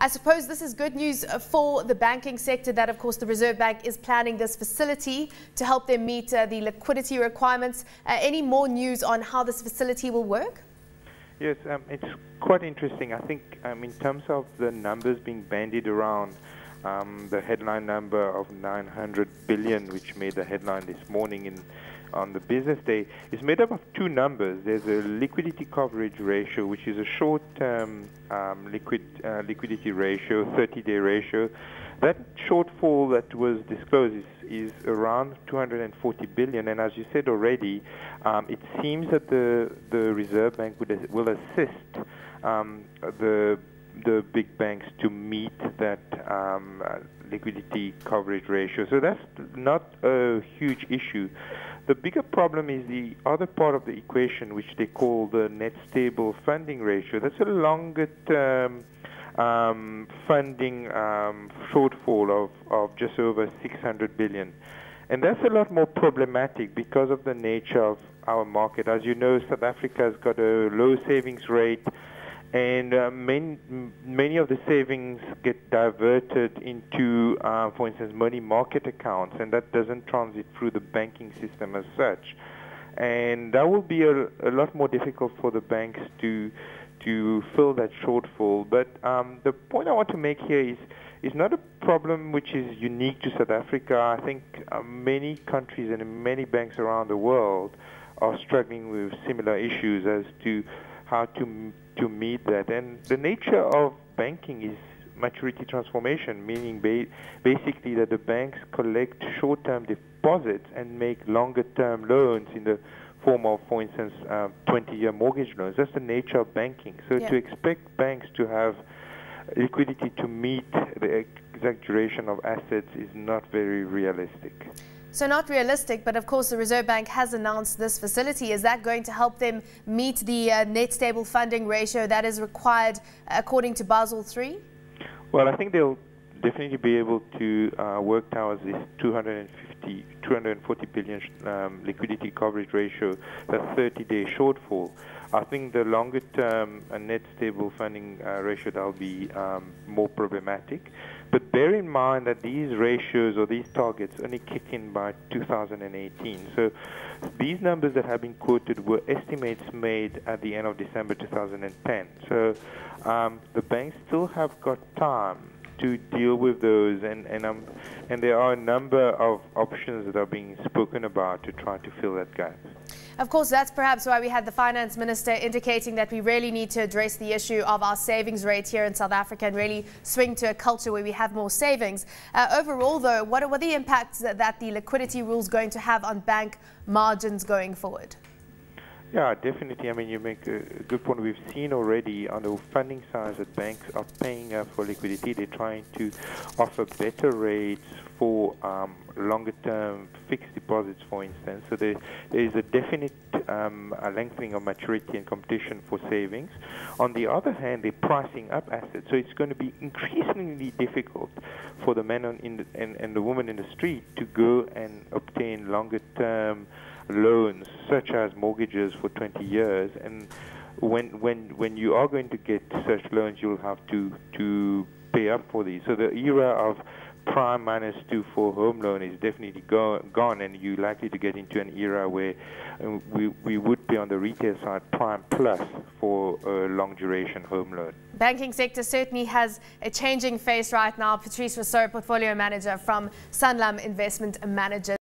I suppose this is good news for the banking sector that, of course, the Reserve Bank is planning this facility to help them meet the liquidity requirements. Any more news on how this facility will work? Yes, it's quite interesting. I think in terms of the numbers being bandied around, the headline number of 900 billion, which made the headline this morning on the business day, is made up of two numbers. There's a liquidity coverage ratio, which is a short-term liquidity ratio, 30-day ratio. That shortfall that was disclosed is around 240 billion, and as you said already, it seems that the Reserve Bank will assist the big banks to meet that liquidity coverage ratio. So that's not a huge issue. The bigger problem is the other part of the equation, which they call the net stable funding ratio. That's a longer term funding shortfall of just over 600 billion. And that's a lot more problematic because of the nature of our market. As you know, South Africa has got a low savings rate, and many of the savings get diverted into, for instance, money market accounts, and that doesn't transit through the banking system as such. And that will be a lot more difficult for the banks to fill that shortfall. But the point I want to make here is not a problem which is unique to South Africa. I think many countries and many banks around the world are struggling with similar issues as to how to meet that. And the nature of banking is maturity transformation, meaning basically that the banks collect short-term deposits and make longer-term loans in the form of, for instance, 20-year mortgage loans. That's the nature of banking. So to expect banks to have liquidity to meet the exact duration of assets is not very realistic. So not realistic, but of course the Reserve Bank has announced this facility. Is that going to help them meet the net stable funding ratio that is required according to Basel III? Well, I think they'll definitely be able to work towards this 240 billion liquidity coverage ratio, that 30-day shortfall. I think the longer-term net stable funding ratio, that will be more problematic. But bear in mind that these ratios or these targets only kick in by 2018. So these numbers that have been quoted were estimates made at the end of December 2010. So the banks still have got time to deal with those, and there are a number of options that are being spoken about to try to fill that gap. Of course, that's perhaps why we had the finance minister indicating that we really need to address the issue of our savings rate here in South Africa and really swing to a culture where we have more savings. Overall, though, what are the impacts that the liquidity rules going to have on bank margins going forward? Yeah, definitely. I mean, you make a good point. We've seen already on the funding side that banks are paying up for liquidity. They're trying to offer better rates for longer-term fixed deposits, for instance. So there is a definite lengthening of maturity and competition for savings. On the other hand, they're pricing up assets. So it's going to be increasingly difficult for the men and the women in the street to go and obtain longer-term loans, such as mortgages for 20 years. And when you are going to get such loans, you'll have to pay up for these. So the era of prime -2 for home loan is definitely gone, and you're likely to get into an era where we would be on the retail side prime plus for a long duration home loan. Banking sector certainly has a changing face right now. Patrice Rousseau, portfolio manager from Sanlam Investment Managers.